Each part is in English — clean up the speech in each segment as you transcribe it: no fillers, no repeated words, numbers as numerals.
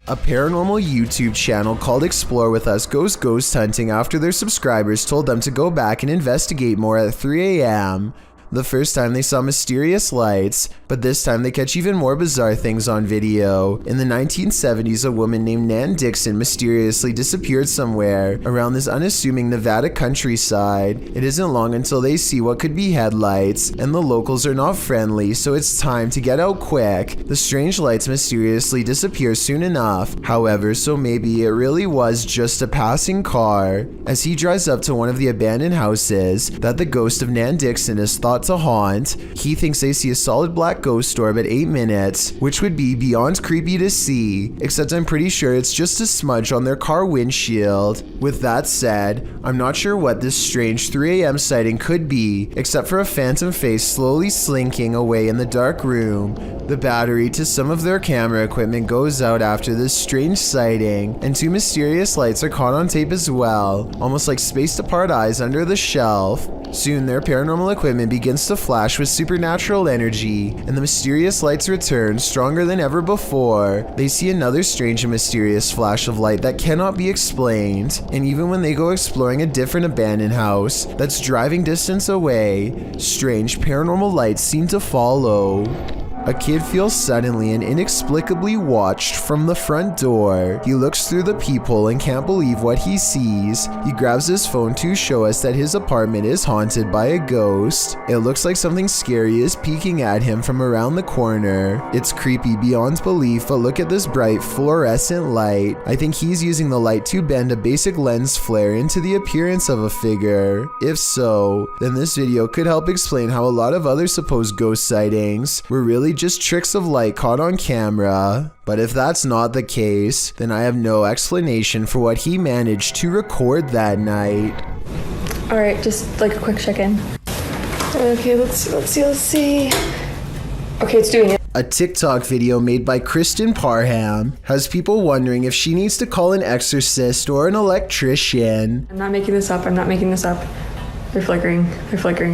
A paranormal YouTube channel called Explore With Us goes ghost hunting after their subscribers told them to go back and investigate more at 3 a.m. The first time they saw mysterious lights, but this time they catch even more bizarre things on video. In the 1970s, a woman named Nan Dixon mysteriously disappeared somewhere around this unassuming Nevada countryside. It isn't long until they see what could be headlights, and the locals are not friendly, so it's time to get out quick. The strange lights mysteriously disappear soon enough, however, so maybe it really was just a passing car. As he drives up to one of the abandoned houses that the ghost of Nan Dixon is thought to haunt, he thinks they see a solid black ghost orb at 8 minutes, which would be beyond creepy to see, except I'm pretty sure it's just a smudge on their car windshield. With that said, I'm not sure what this strange 3 a.m. sighting could be, except for a phantom face slowly slinking away in the dark room. The battery to some of their camera equipment goes out after this strange sighting, and 2 mysterious lights are caught on tape as well, almost like spaced apart eyes under the shelf. Soon their paranormal equipment begins to flash with supernatural energy, and the mysterious lights return stronger than ever before. They see another strange and mysterious flash of light that cannot be explained, and even when they go exploring a different abandoned house that's driving distance away, strange paranormal lights seem to follow. A kid feels suddenly and inexplicably watched from the front door. He looks through the peephole and can't believe what he sees. He grabs his phone to show us that his apartment is haunted by a ghost. It looks like something scary is peeking at him from around the corner. It's creepy beyond belief, but look at this bright fluorescent light. I think he's using the light to bend a basic lens flare into the appearance of a figure. If so, then this video could help explain how a lot of other supposed ghost sightings were really just tricks of light caught on camera. But if that's not the case, then I have no explanation for what he managed to record that night. All right, just like a quick check-in. Okay, let's see. Okay, it's doing it. A TikTok video made by Kristen Parham has people wondering if she needs to call an exorcist or an electrician. I'm not making this up. They're flickering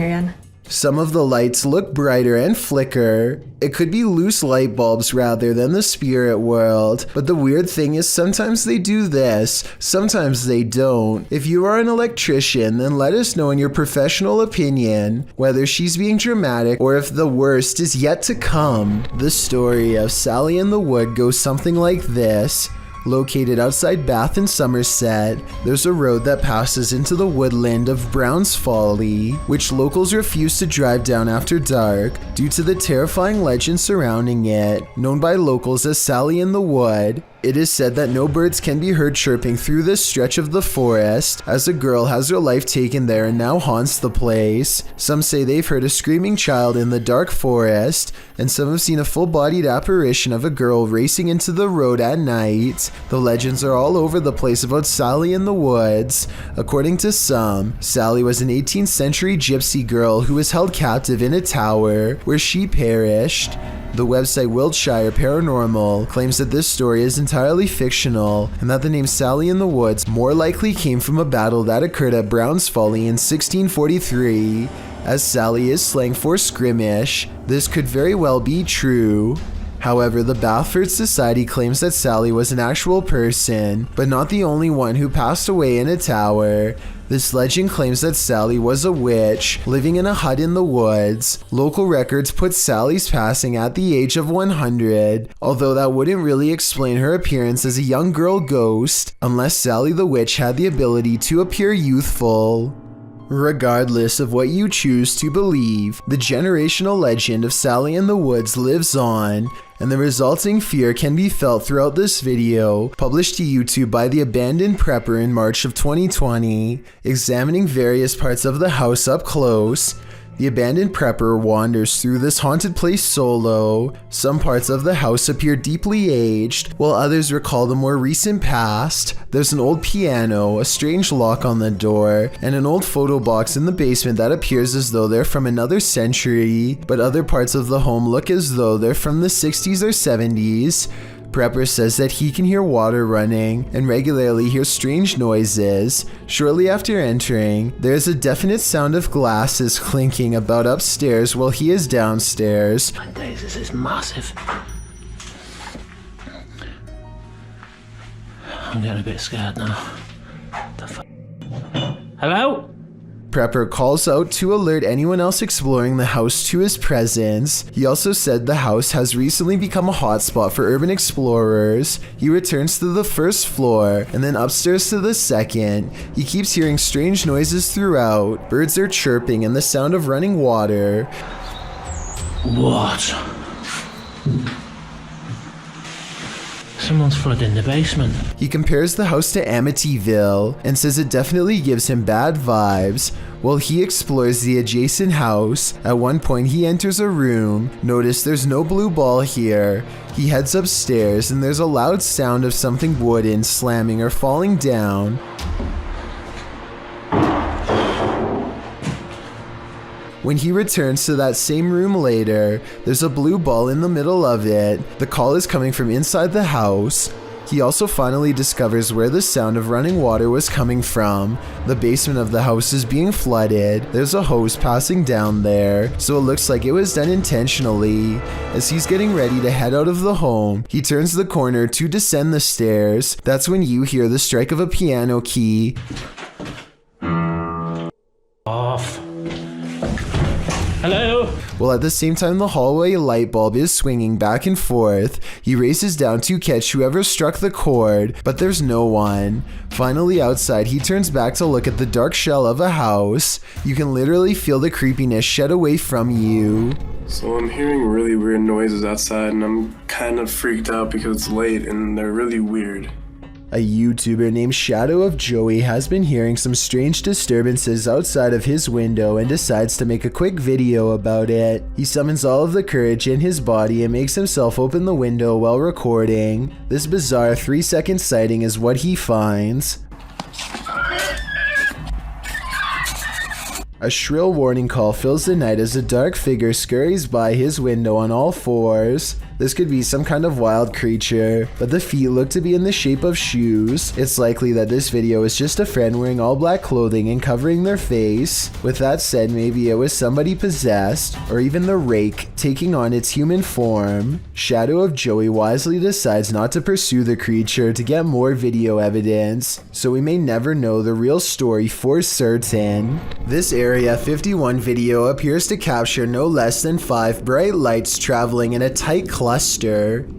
again. Some of the lights look brighter and flicker. It could be loose light bulbs rather than the spirit world, but the weird thing is sometimes they do this, sometimes they don't. If you are an electrician, then let us know in your professional opinion whether she's being dramatic or if the worst is yet to come. The story of Sally in the Wood goes something like this. Located outside Bath in Somerset, there's a road that passes into the woodland of Brown's Folly, which locals refuse to drive down after dark due to the terrifying legend surrounding it, known by locals as Sally in the Wood. It is said that no birds can be heard chirping through this stretch of the forest, as a girl has her life taken there and now haunts the place. Some say they've heard a screaming child in the dark forest, and some have seen a full-bodied apparition of a girl racing into the road at night. The legends are all over the place about Sally in the Woods. According to some, Sally was an 18th century gypsy girl who was held captive in a tower, where she perished. The website Wiltshire Paranormal claims that this story is entirely fictional and that the name Sally in the Woods more likely came from a battle that occurred at Brown's Folly in 1643. As Sally is slang for skirmish, this could very well be true. However, the Bathford Society claims that Sally was an actual person, but not the only one who passed away in a tower. This legend claims that Sally was a witch living in a hut in the woods. Local records put Sally's passing at the age of 100, although that wouldn't really explain her appearance as a young girl ghost, unless Sally the witch had the ability to appear youthful. Regardless of what you choose to believe, the generational legend of Sally in the Woods lives on, and the resulting fear can be felt throughout this video, published to YouTube by the abandoned prepper in March of 2020, examining various parts of the house up close. The abandoned prepper wanders through this haunted place solo. Some parts of the house appear deeply aged, while others recall the more recent past. There's an old piano, a strange lock on the door, and an old photo box in the basement that appears as though they're from another century, but other parts of the home look as though they're from the 60s or 70s. Prepper says that he can hear water running and regularly hears strange noises. Shortly after entering, there is a definite sound of glasses clinking about upstairs while he is downstairs. This is massive. I'm getting a bit scared now. The f***? Hello? Prepper calls out to alert anyone else exploring the house to his presence. He also said the house has recently become a hotspot for urban explorers. He returns to the first floor and then upstairs to the second. He keeps hearing strange noises throughout. Birds are chirping and the sound of running water. What? Someone's flooding the basement. He compares the house to Amityville and says it definitely gives him bad vibes. While he explores the adjacent house, at one point he enters a room. Notice there's no blue ball here. He heads upstairs and there's a loud sound of something wooden slamming or falling down. When he returns to that same room later, there's a blue ball in the middle of it. The call is coming from inside the house. He also finally discovers where the sound of running water was coming from. The basement of the house is being flooded. There's a hose passing down there, so it looks like it was done intentionally. As he's getting ready to head out of the home, he turns the corner to descend the stairs. That's when you hear the strike of a piano key. Off. Hello? While at the same time the hallway light bulb is swinging back and forth, he races down to catch whoever struck the cord, but there's no one. Finally outside, he turns back to look at the dark shell of a house. You can literally feel the creepiness shed away from you. So I'm hearing really weird noises outside and I'm kind of freaked out because it's late and they're really weird. A YouTuber named Shadow of Joey has been hearing some strange disturbances outside of his window and decides to make a quick video about it. He summons all of the courage in his body and makes himself open the window while recording. This bizarre 3-second sighting is what he finds. A shrill warning call fills the night as a dark figure scurries by his window on all fours. This could be some kind of wild creature, but the feet look to be in the shape of shoes. It's likely that this video is just a friend wearing all black clothing and covering their face. With that said, maybe it was somebody possessed, or even the rake taking on its human form. Shadow of Joey wisely decides not to pursue the creature to get more video evidence, so we may never know the real story for certain. This Area 51 video appears to capture no less than 5 bright lights traveling in a tight cluster.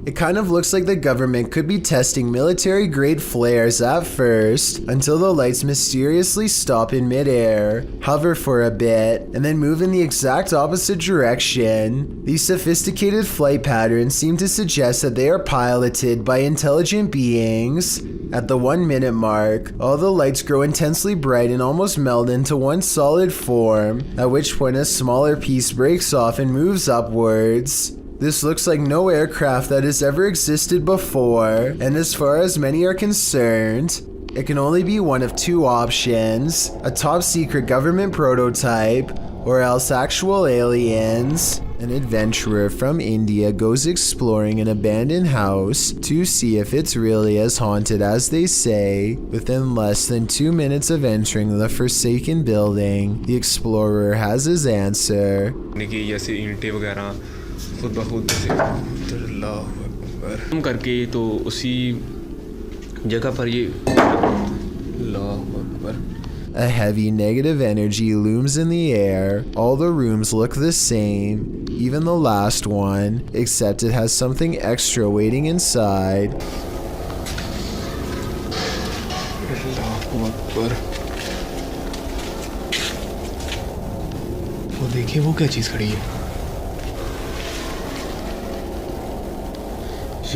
It kind of looks like the government could be testing military-grade flares at first, until the lights mysteriously stop in midair, hover for a bit, and then move in the exact opposite direction. These sophisticated flight patterns seem to suggest that they are piloted by intelligent beings. At the 1 minute mark, all the lights grow intensely bright and almost meld into one solid form, at which point a smaller piece breaks off and moves upwards. This looks like no aircraft that has ever existed before, and as far as many are concerned, it can only be one of 2 options: a top secret government prototype, or else actual aliens. An adventurer from India goes exploring an abandoned house to see if it's really as haunted as they say. Within less than 2 minutes of entering the forsaken building, the explorer has his answer. करके तो उसी जगह पर ये A heavy negative energy looms in the air. All the rooms look the same, even the last one, except it has something extra waiting inside. वो देखिए वो क्या चीज़ खड़ी है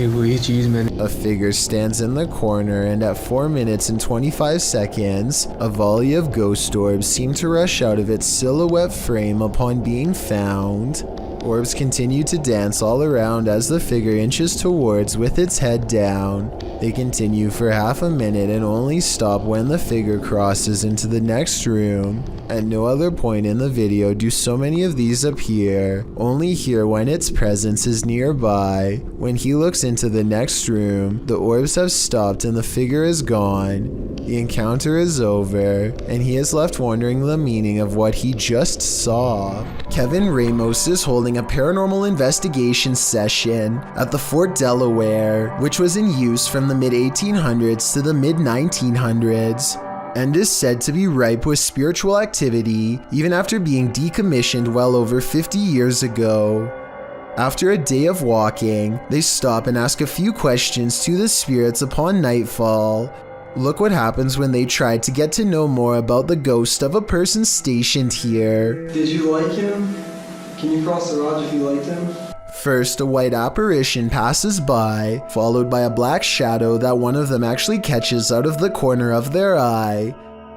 A figure stands in the corner, and at 4 minutes and 25 seconds, a volley of ghost orbs seem to rush out of its silhouette frame upon being found. Orbs continue to dance all around as the figure inches towards with its head down. They continue for half a minute and only stop when the figure crosses into the next room. At no other point in the video do so many of these appear, only here when its presence is nearby. When he looks into the next room, the orbs have stopped and the figure is gone. The encounter is over, and he is left wondering the meaning of what he just saw. Kevin Ramos is holding a paranormal investigation session at the Fort Delaware, which was in use from the mid-1800s to the mid-1900s, and is said to be ripe with spiritual activity even after being decommissioned well over 50 years ago. After a day of walking, they stop and ask a few questions to the spirits upon nightfall. Look what happens when they try to get to know more about the ghost of a person stationed here. Did you like him? Can you cross the rod if you liked him? First, a white apparition passes by, followed by a black shadow that one of them actually catches out of the corner of their eye.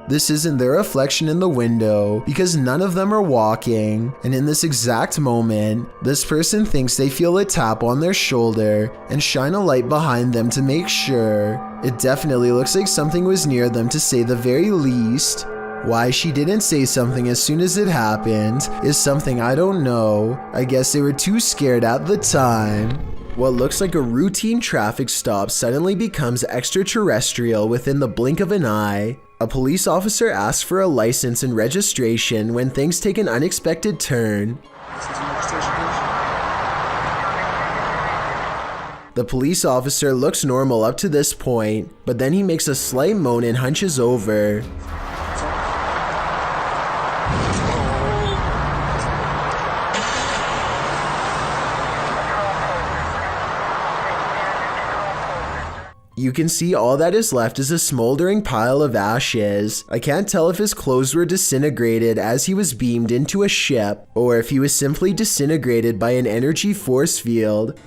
This isn't their reflection in the window because none of them are walking, and in this exact moment, this person thinks they feel a tap on their shoulder and shine a light behind them to make sure. It definitely looks like something was near them to say the very least. Why she didn't say something as soon as it happened is something I don't know. I guess they were too scared at the time. What looks like a routine traffic stop suddenly becomes extraterrestrial within the blink of an eye. A police officer asks for a license and registration when things take an unexpected turn. The police officer looks normal up to this point, but then he makes a slight moan and hunches over. You can see all that is left is a smoldering pile of ashes. I can't tell if his clothes were disintegrated as he was beamed into a ship, or if he was simply disintegrated by an energy force field.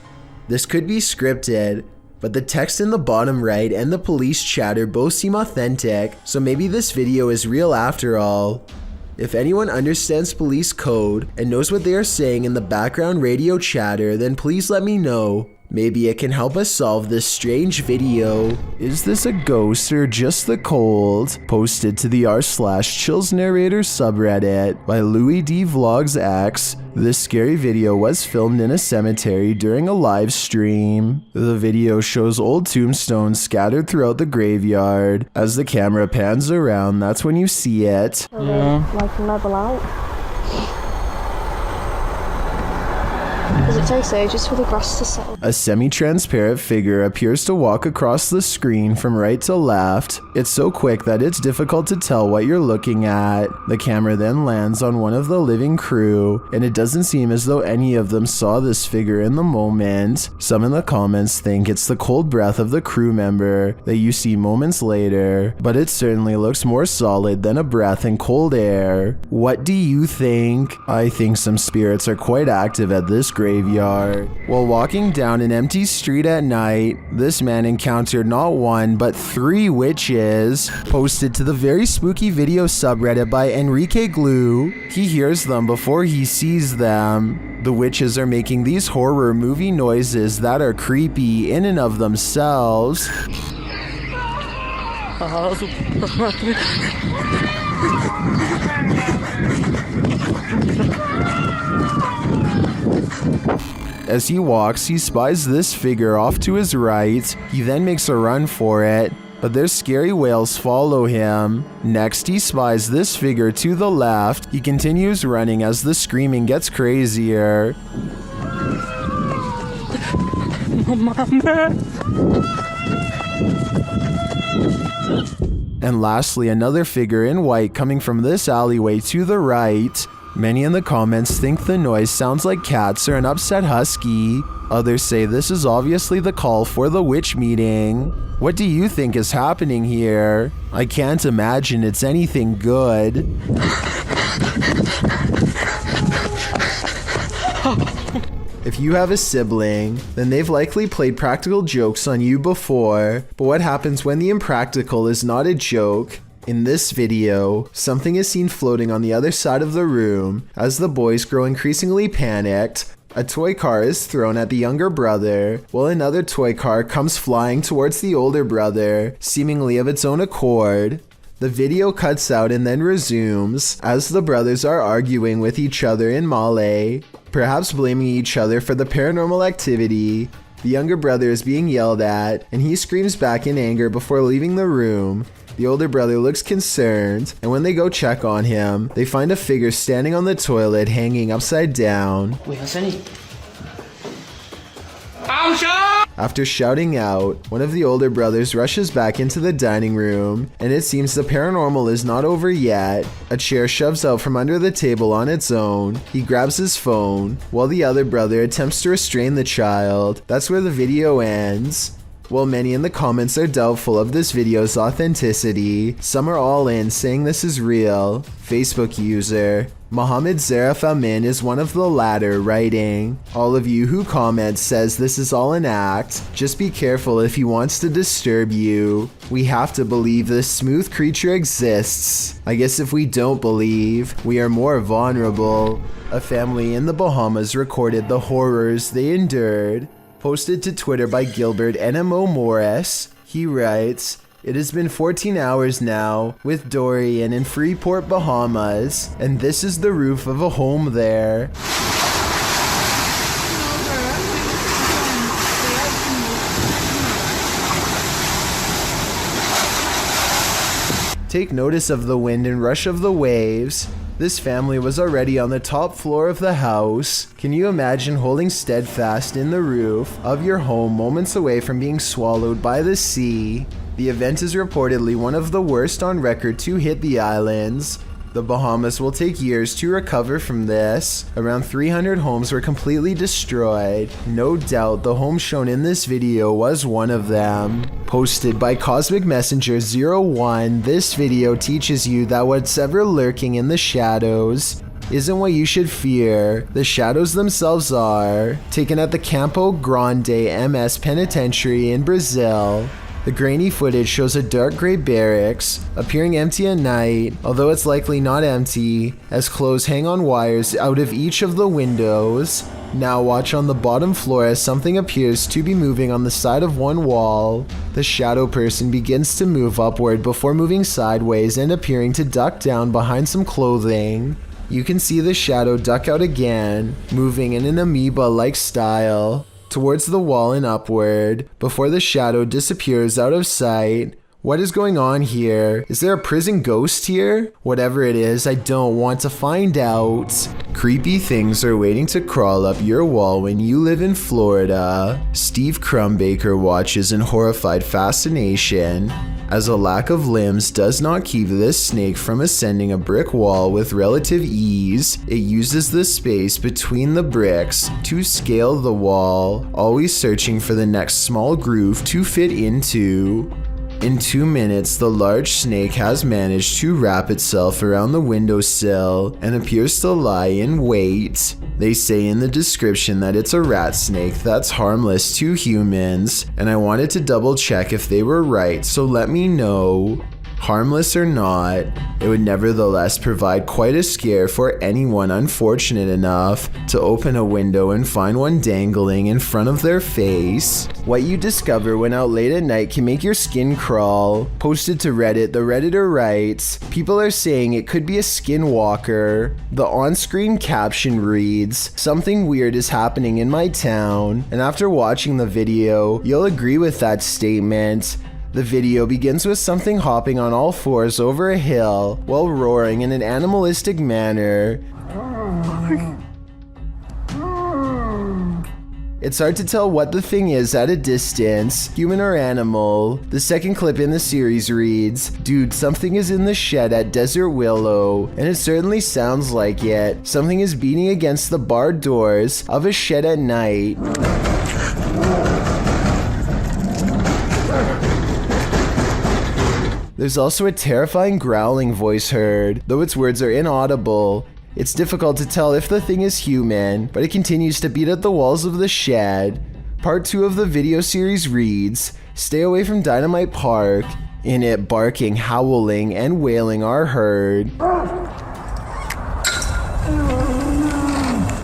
This could be scripted, but the text in the bottom right and the police chatter both seem authentic, so maybe this video is real after all. If anyone understands police code and knows what they are saying in the background radio chatter, then please let me know. Maybe it can help us solve this strange video. Is this a ghost or just the cold? Posted to the r/chills narrator subreddit by Louis D Vlogs X. This scary video was filmed in a cemetery during a live stream. The video shows old tombstones scattered throughout the graveyard. As the camera pans around, that's when you see it. Like level out. Does it take ages for the grass to settle? A semi-transparent figure appears to walk across the screen from right to left. It's so quick that it's difficult to tell what you're looking at. The camera then lands on one of the living crew, and it doesn't seem as though any of them saw this figure in the moment. Some in the comments think it's the cold breath of the crew member that you see moments later, but it certainly looks more solid than a breath in cold air. What do you think? I think some spirits are quite active at this graveyard. While walking down an empty street at night, this man encountered not one but 3 witches. Posted to the very spooky video subreddit by Enrique Glue. He hears them before he sees them. The witches are making these horror movie noises that are creepy in and of themselves. As he walks, he spies this figure off to his right. He then makes a run for it, but their scary wails follow him. Next, he spies this figure to the left. He continues running as the screaming gets crazier. And lastly, another figure in white coming from this alleyway to the right. Many in the comments think the noise sounds like cats or an upset husky. Others say this is obviously the call for the witch meeting. What do you think is happening here? I can't imagine it's anything good. If you have a sibling, then they've likely played practical jokes on you before. But what happens when the impractical is not a joke? In this video, something is seen floating on the other side of the room. As the boys grow increasingly panicked, a toy car is thrown at the younger brother, while another toy car comes flying towards the older brother, seemingly of its own accord. The video cuts out and then resumes, as the brothers are arguing with each other in Malay, perhaps blaming each other for the paranormal activity. The younger brother is being yelled at, and he screams back in anger before leaving the room. The older brother looks concerned, and when they go check on him, they find a figure standing on the toilet hanging upside down. Wait, what's any? I'm shot! After shouting out, one of the older brothers rushes back into the dining room, and it seems the paranormal is not over yet. A chair shoves out from under the table on its own. He grabs his phone, while the other brother attempts to restrain the child. That's where the video ends. While many in the comments are doubtful of this video's authenticity, some are all in saying this is real. Facebook user Mohammed Zarif Amin is one of the latter, writing, "All of you who comment says this is all an act. Just be careful if he wants to disturb you. We have to believe this smooth creature exists. I guess if we don't believe, we are more vulnerable." A family in the Bahamas recorded the horrors they endured. Posted to Twitter by Gilbert NMO Morris, he writes, "It has been 14 hours now with Dorian in Freeport, Bahamas, and this is the roof of a home there." Take notice of the wind and rush of the waves. This family was already on the top floor of the house. Can you imagine holding steadfast in the roof of your home moments away from being swallowed by the sea? The event is reportedly one of the worst on record to hit the islands. The Bahamas will take years to recover from this. Around 300 homes were completely destroyed. No doubt the home shown in this video was one of them. Posted by Cosmic Messenger 01, this video teaches you that what's ever lurking in the shadows isn't what you should fear. The shadows themselves are. Taken at the Campo Grande MS Penitentiary in Brazil. The grainy footage shows a dark gray barracks, appearing empty at night, although it's likely not empty, as clothes hang on wires out of each of the windows. Now watch on the bottom floor as something appears to be moving on the side of one wall. The shadow person begins to move upward before moving sideways and appearing to duck down behind some clothing. You can see the shadow duck out again, moving in an amoeba-like style towards the wall and upward, before the shadow disappears out of sight. What is going on here? Is there a prison ghost here? Whatever it is, I don't want to find out. Creepy things are waiting to crawl up your wall when you live in Florida. Steve Crumbaker watches in horrified fascination as a lack of limbs does not keep this snake from ascending a brick wall with relative ease. It uses the space between the bricks to scale the wall, always searching for the next small groove to fit into. In 2 minutes, the large snake has managed to wrap itself around the windowsill and appears to lie in wait. They say in the description that it's a rat snake that's harmless to humans, and I wanted to double check if they were right, so let me know. Harmless or not, it would nevertheless provide quite a scare for anyone unfortunate enough to open a window and find one dangling in front of their face. What you discover when out late at night can make your skin crawl. Posted to Reddit, the Redditor writes, "People are saying it could be a skinwalker." The on-screen caption reads, "Something weird is happening in my town," and after watching the video, you'll agree with that statement. The video begins with something hopping on all fours over a hill while roaring in an animalistic manner. It's hard to tell what the thing is at a distance, human or animal. The second clip in the series reads, "Dude, something is in the shed at Desert Willow," and it certainly sounds like it. Something is beating against the barred doors of a shed at night. There's also a terrifying growling voice heard, though its words are inaudible. It's difficult to tell if the thing is human, but it continues to beat at the walls of the shed. Part 2 of the video series reads, "Stay away from Dynamite Park." In it, barking, howling, and wailing are heard.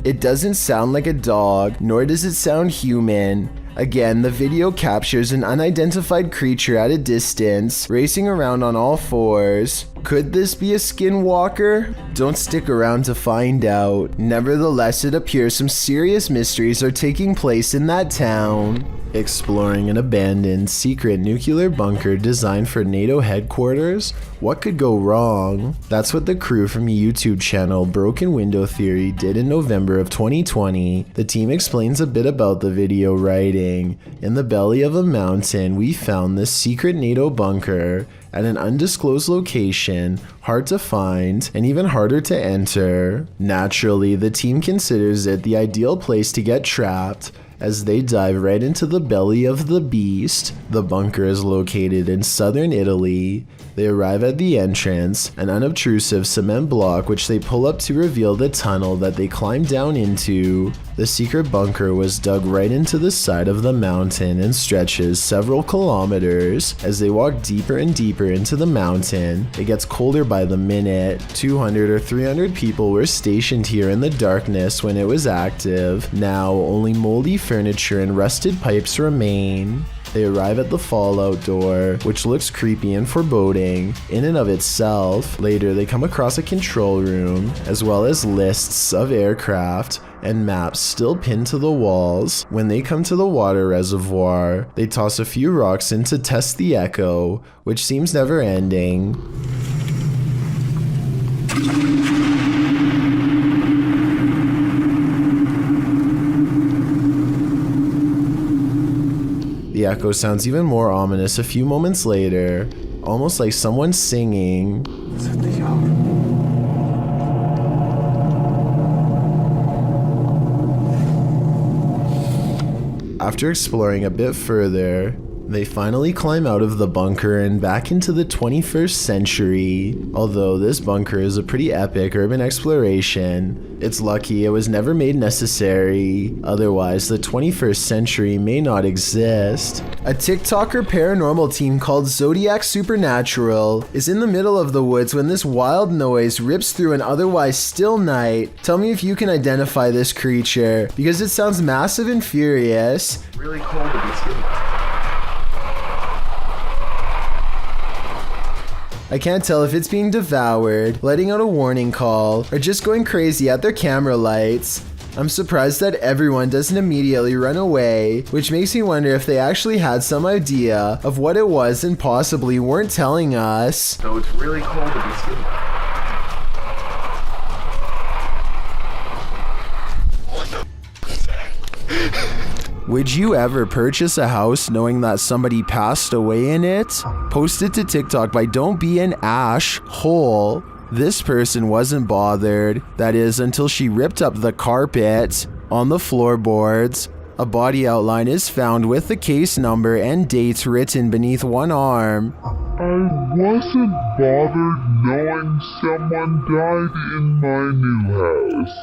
It doesn't sound like a dog, nor does it sound human. Again, the video captures an unidentified creature at a distance, racing around on all fours. Could this be a Skinwalker? Don't stick around to find out. Nevertheless, it appears some serious mysteries are taking place in that town. Exploring an abandoned, secret nuclear bunker designed for NATO headquarters? What could go wrong? That's what the crew from YouTube channel Broken Window Theory did in November of 2020. The team explains a bit about the video, writing, "In the belly of a mountain, we found this secret NATO bunker at an undisclosed location, hard to find and even harder to enter. Naturally, the team considers it the ideal place to get trapped, as they dive right into the belly of the beast. The bunker is located in southern Italy. They arrive at the entrance, an unobtrusive cement block which they pull up to reveal the tunnel that they climb down into. The secret bunker was dug right into the side of the mountain and stretches several kilometers. As they walk deeper and deeper into the mountain, it gets colder by the minute. 200 or 300 people were stationed here in the darkness when it was active. Now, only moldy furniture and rusted pipes remain. They arrive at the fallout door, which looks creepy and foreboding in and of itself. Later, they come across a control room, as well as lists of aircraft and maps still pinned to the walls. When they come to the water reservoir, they toss a few rocks in to test the echo, which seems never ending. The echo sounds even more ominous a few moments later, almost like someone singing. After exploring a bit further, they finally climb out of the bunker and back into the 21st century. Although this bunker is a pretty epic urban exploration, it's lucky it was never made necessary. Otherwise, the 21st century may not exist. A TikToker paranormal team called Zodiac Supernatural is in the middle of the woods when this wild noise rips through an otherwise still night. Tell me if you can identify this creature, because it sounds massive and furious. Really cold to be skinny. I can't tell if it's being devoured, letting out a warning call, or just going crazy at their camera lights. I'm surprised that everyone doesn't immediately run away, which makes me wonder if they actually had some idea of what it was and possibly weren't telling us. So it's really cold to be skinny. Would you ever purchase a house knowing that somebody passed away in it? Post it to TikTok by Don't Be an Ash Hole. This person wasn't bothered, that is, until she ripped up the carpet. On the floorboards, a body outline is found with the case number and dates written beneath one arm. I wasn't bothered knowing someone died in my new house.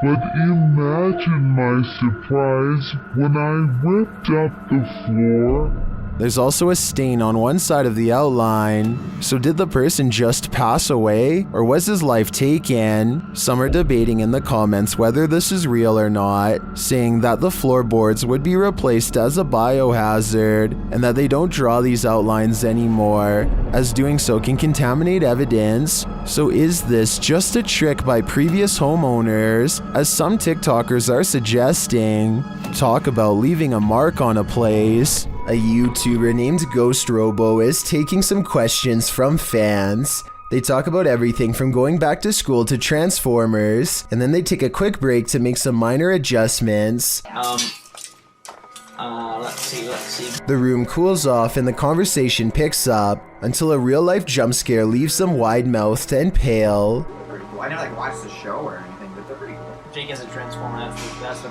But imagine my surprise when I ripped up the floor. There's also a stain on one side of the outline. So did the person just pass away, or was his life taken? Some are debating in the comments whether this is real or not, saying that the floorboards would be replaced as a biohazard, and that they don't draw these outlines anymore, as doing so can contaminate evidence. So is this just a trick by previous homeowners, as some TikTokers are suggesting? Talk about leaving a mark on a place. A YouTuber named Ghost Robo is taking some questions from fans. They talk about everything from going back to school to Transformers, and then they take a quick break to make some minor adjustments. Let's see. The room cools off and the conversation picks up until a real-life jump scare leaves them wide-mouthed and pale. Pretty cool. I never watched the show or anything, but they're pretty cool. Jake has a Transformer, that's the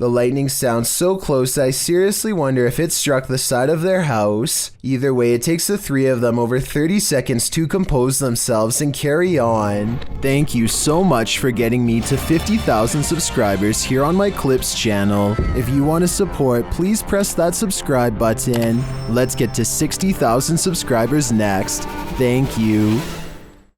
The lightning sounds so close that I seriously wonder if it struck the side of their house. Either way, it takes the three of them over 30 seconds to compose themselves and carry on. Thank you so much for getting me to 50,000 subscribers here on my Clips channel. If you want to support, please press that subscribe button. Let's get to 60,000 subscribers next. Thank you.